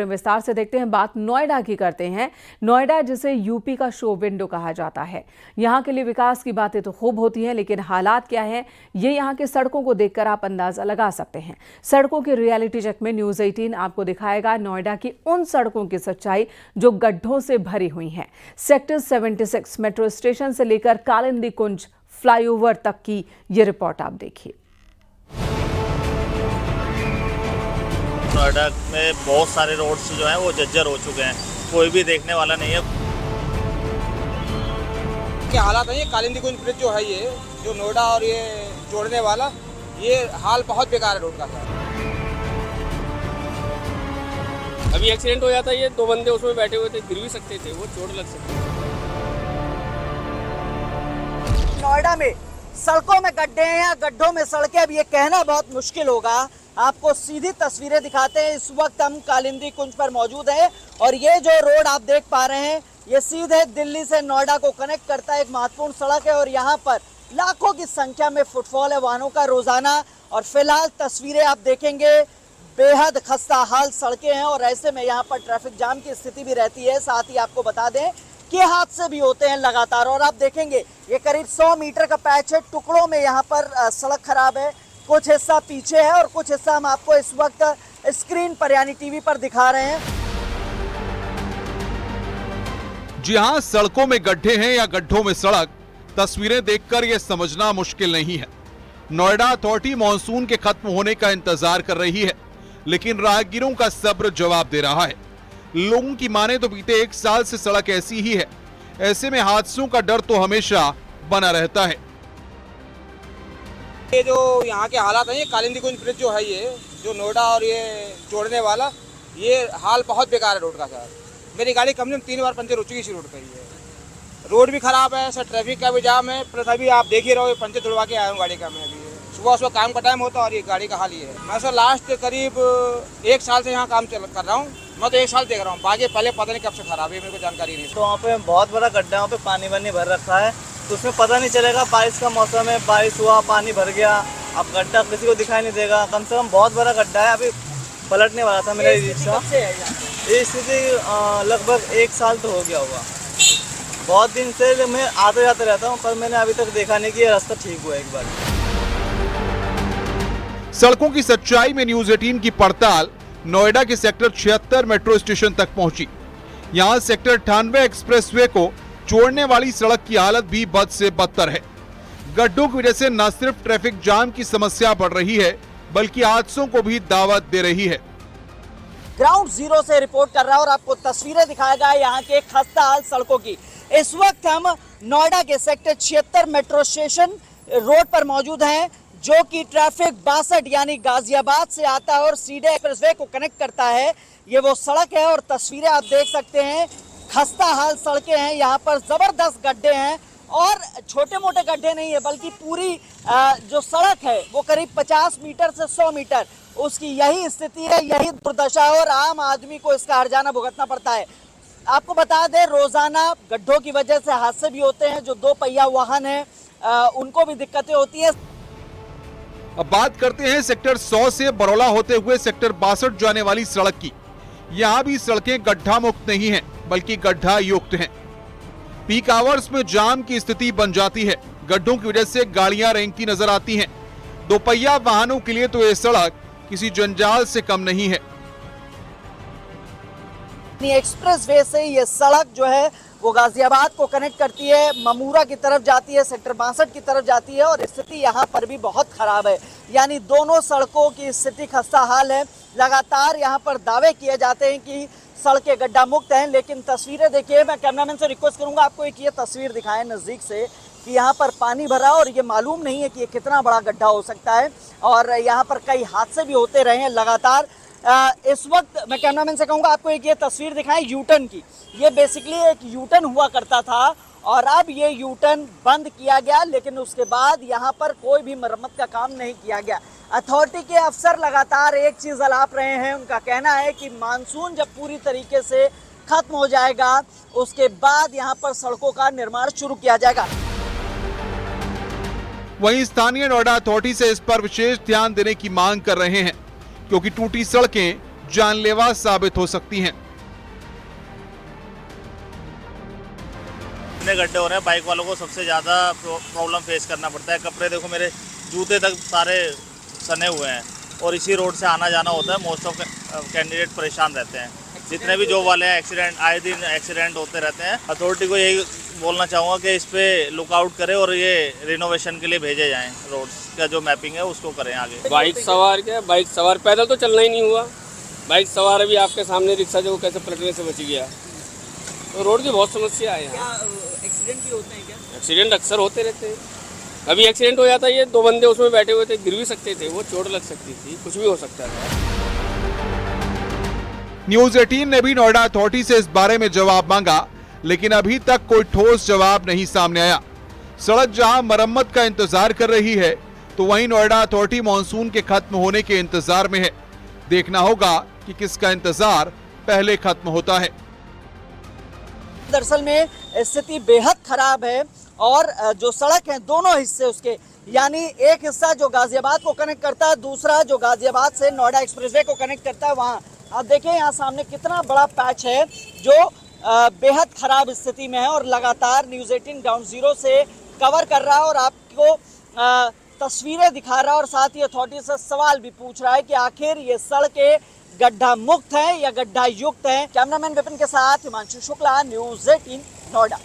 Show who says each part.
Speaker 1: विस्तार से देखते हैं। बात नोएडा की करते हैं। नोएडा जिसे यूपी का शो विंडो कहा जाता है। यहाँ के लिए विकास की बातें तो खूब होती हैं, लेकिन हालात क्या है ये यहाँ के सड़कों को देखकर आप अंदाजा लगा सकते हैं। सड़कों की रियलिटी चेक में न्यूज़ 18 आपको दिखाएगा नोएडा की उन सड़कों की सच्चाई जो गड्ढों से भरी हुई हैं। सेक्टर 76 मेट्रो स्टेशन से लेकर कालिंदी कुंज फ्लाईओवर तक की ये रिपोर्ट आप देखिए।
Speaker 2: नोएडा में बहुत सारे रोड्स जो हैं वो जर्जर हो चुके हैं, कोई भी देखने वाला नहीं है।
Speaker 3: क्या हालात है ये कालिंदी कुंज ब्रिज जो है, ये जो नोएडा और ये जोड़ने वाला, ये हाल बहुत बेकार है रोड का।
Speaker 4: अभी एक्सीडेंट हो जाता है, ये दो बंदे उसमें बैठे हुए थे, गिर भी सकते थे, वो चोट लग सकती है।
Speaker 5: नोएडा में सड़कों में गड्ढे हैं या गड्ढों में सड़कें, अब ये कहना बहुत मुश्किल होगा। आपको सीधी तस्वीरें दिखाते हैं। इस वक्त हम कालिंदी कुंज पर मौजूद हैं और ये जो रोड आप देख पा रहे हैं ये सीधे दिल्ली से नोएडा को कनेक्ट करता है। एक महत्वपूर्ण सड़क है और यहाँ पर लाखों की संख्या में फुटफॉल है वाहनों का रोजाना। और फिलहाल तस्वीरें आप देखेंगे, बेहद खस्ता हाल सड़कें हैं और ऐसे में यहाँ पर ट्रैफिक जाम की स्थिति भी रहती है। साथ ही आपको बता दें कि हादसे भी होते हैं लगातार। और आप देखेंगे ये करीब 100 मीटर का पैच है, टुकड़ों में यहाँ पर सड़क खराब है, कुछ हिस्सा पीछे है और कुछ हिस्सा हम आपको इस वक्त स्क्रीन पर यानी टीवी पर दिखा रहे हैं।
Speaker 6: जी हां, सड़कों में गड्ढे हैं या गड्ढों में सड़क, तस्वीरें देखकर यह समझना मुश्किल नहीं है। नोएडा अथॉरिटी मॉनसून के खत्म होने का इंतजार कर रही है, लेकिन राहगीरों का सब्र जवाब दे रहा है। लोगों की माने तो बीते 1 साल से सड़क ऐसी ही है। ऐसे में हादसों का डर तो हमेशा बना रहता है।
Speaker 3: ये जो यहाँ के हालात है ये कालिंदी कुंज ब्रिज जो है, ये जो नोएडा और ये जोड़ने वाला, ये हाल बहुत बेकार है रोड का। सर मेरी गाड़ी कम से कम 3 बार पंचर हो चुकी इसी रोड पर ही है। रोड भी खराब है सर, ट्रैफिक का भी जाम है, प्लस अभी आप देख ही रहो पंचर छुड़वा के आया हूँ गाड़ी का मैं अभी। सुबह काम का टाइम होता और ये गाड़ी का हाल ये है। मैं सर लास्ट करीब 1 साल से यहाँ काम कर रहा हूँ। मैं तो 1 साल देख रहा हूँ, बाकी पहले पता नहीं कब से खराब है, मेरे को जानकारी नहीं।
Speaker 7: तो वहाँ पे बहुत बड़ा गड्ढा है, वहाँ पे पानी वानी भर रखा है, तो उसमें पता नहीं चलेगा। बारिश का मौसम है, बारिश हुआ पानी भर गया, अब गड्ढा किसी को दिखाई नहीं देगा। कम से कम बहुत बड़ा गड्ढा है, अभी पलटने वाला था मेरा रिक्शा। ये स्थिति लगभग 1 साल तो हो गया होगा। बहुत दिन से मैं आते जाते रहता हूँ, पर मैंने अभी तक देखा नहीं कि ये रास्ता ठीक हुआ एक बार।
Speaker 6: सड़कों की सच्चाई में न्यूज़ 18 की पड़ताल नोएडा के सेक्टर 76 मेट्रो स्टेशन तक पहुंची। यहां सेक्टर 98 एक्सप्रेसवे को जोड़ने वाली सड़क की हालत भी बद से बदतर है। गड्ढों की वजह से न सिर्फ ट्रैफिक जाम की समस्या बढ़ रही है, बल्कि हादसों को भी दावत दे रही है।
Speaker 5: ग्राउंड जीरो से रिपोर्ट कर रहा है और आपको तस्वीरें दिखाएगा यहाँ के खस्ता हाल सड़कों की। इस वक्त हम नोएडा के सेक्टर 76 मेट्रो स्टेशन रोड पर मौजूद हैं, जो कि ट्रैफिक 62 यानी गाजियाबाद से आता है और सीधे एक्सप्रेसवे को कनेक्ट करता है। ये वो सड़क है और तस्वीरें आप देख सकते हैं, खस्ता हाल सड़कें हैं। यहाँ पर जबरदस्त गड्ढे हैं और छोटे मोटे गड्ढे नहीं है, बल्कि पूरी जो सड़क है वो करीब 50 मीटर से 100 मीटर, उसकी यही स्थिति है, यही दुर्दशा है और आम आदमी को इसका हर्जाना भुगतना पड़ता है। आपको बता दें रोजाना गड्ढों की वजह से हादसे भी होते हैं। जो 2 पहिया वाहन है उनको भी दिक्कतें होती है।
Speaker 6: अब बात करते हैं सेक्टर 100 से बरौला होते हुए सेक्टर 62 जाने वाली सड़क की। यहाँ भी सड़कें गड्ढा मुक्त नहीं हैं, बल्कि गड्ढा युक्त हैं। पीक आवर्स में जाम की स्थिति बन जाती है। गड्ढों की वजह से गाड़ियां रेंगती नजर आती हैं। 2 पहिया वाहनों के लिए तो ये सड़क किसी जंजाल से कम नहीं है।
Speaker 5: एक्सप्रेसवे से ये सड़क जो है वो गाजियाबाद को कनेक्ट करती है, ममूरा की तरफ जाती है, सेक्टर 62 की तरफ जाती है और स्थिति यहाँ पर भी बहुत खराब है। यानी दोनों सड़कों की स्थिति खस्ता हाल है। लगातार यहाँ पर दावे किए जाते हैं कि सड़कें गड्ढा मुक्त हैं, लेकिन तस्वीरें देखिए। मैं कैमरामैन से रिक्वेस्ट करूंगा आपको एक ये तस्वीर दिखाएं नज़दीक से कि यहाँ पर पानी भरा और ये मालूम नहीं है कि ये कितना बड़ा गड्ढा हो सकता है और यहाँ पर कई हादसे भी होते रहे हैं लगातार। इस वक्त मैं कैमरामैन से कहूँगा आपको एक ये तस्वीर दिखाएं यूटर्न की। ये बेसिकली एक यूटर्न हुआ करता था और अब ये यूटर्न बंद किया गया, लेकिन उसके बाद यहाँ पर कोई भी मरम्मत का काम नहीं किया गया। अथॉरिटी के अफसर लगातार एक चीज़ अलाप रहे हैं। उनका कहना है कि मानसून जब पूरी तरीके से खत्म हो जाएगा उसके बाद यहाँ पर सड़कों का निर्माण शुरू किया जाएगा।
Speaker 6: वहीं स्थानीय नोएडा अथॉरिटी से इस पर विशेष ध्यान देने की मांग कर रहे हैं, क्योंकि टूटी सड़कें जानलेवा साबित हो सकती हैं।
Speaker 2: इतने गड्ढे हो रहे हैं, बाइक वालों को सबसे ज़्यादा प्रॉब्लम फेस करना पड़ता है। कपड़े देखो, मेरे जूते तक सारे सने हुए हैं और इसी रोड से आना जाना होता है। मोस्ट ऑफ कैंडिडेट परेशान रहते हैं। जितने भी जॉब वाले हैं, एक्सीडेंट आए दिन एक्सीडेंट होते रहते हैं। अथॉरिटी को यही बोलना चाहूँगा कि इस पे लुकआउट करें और ये रिनोवेशन के लिए भेजे जाएं। रोड्स का जो मैपिंग है उसको करें आगे।
Speaker 4: बाइक सवार पैदल तो चलना ही नहीं हुआ। बाइक सवार अभी आपके सामने रिक्शा जो कैसे पलटने से बच गया। तो रोड की बहुत समस्या है यहाँ।
Speaker 5: एक्सीडेंट भी होते हैं क्या?
Speaker 4: एक्सीडेंट अक्सर होते रहते हैं। अभी एक्सीडेंट हो जाता है, ये 2 बंदे उसमें बैठे हुए थे, गिर भी सकते थे, वो चोट लग सकती थी, कुछ भी हो सकता था।
Speaker 6: न्यूज 18 ने भी नोएडा अथॉरिटी से इस बारे में जवाब मांगा, लेकिन अभी तक कोई ठोस जवाब नहीं सामने आया। सड़क जहां मरम्मत का इंतजार कर रही है, तो वहीं नोएडा अथॉरिटी मानसून के खत्म होने के इंतजार में है। देखना होगा कि किसका इंतजार पहले खत्म होता है।
Speaker 5: दरअसल में स्थिति बेहद खराब है और जो सड़क है दोनों हिस्से उसके, यानी एक हिस्सा जो गाजियाबाद को कनेक्ट करता है, दूसरा जो गाजियाबाद से नोएडा एक्सप्रेसवे को कनेक्ट करता है। वहाँ आप देखें यहाँ सामने कितना बड़ा पैच है जो बेहद खराब स्थिति में है और लगातार न्यूज़ 18 ग्राउंड जीरो से कवर कर रहा है और आपको तस्वीरें दिखा रहा है और साथ ही अथॉरिटी से सवाल भी पूछ रहा है कि आखिर ये सड़कें गड्ढा मुक्त है या गड्ढा युक्त है। कैमरामैन विपिन के साथ हिमांशु शुक्ला, न्यूज़ 18 नोएडा।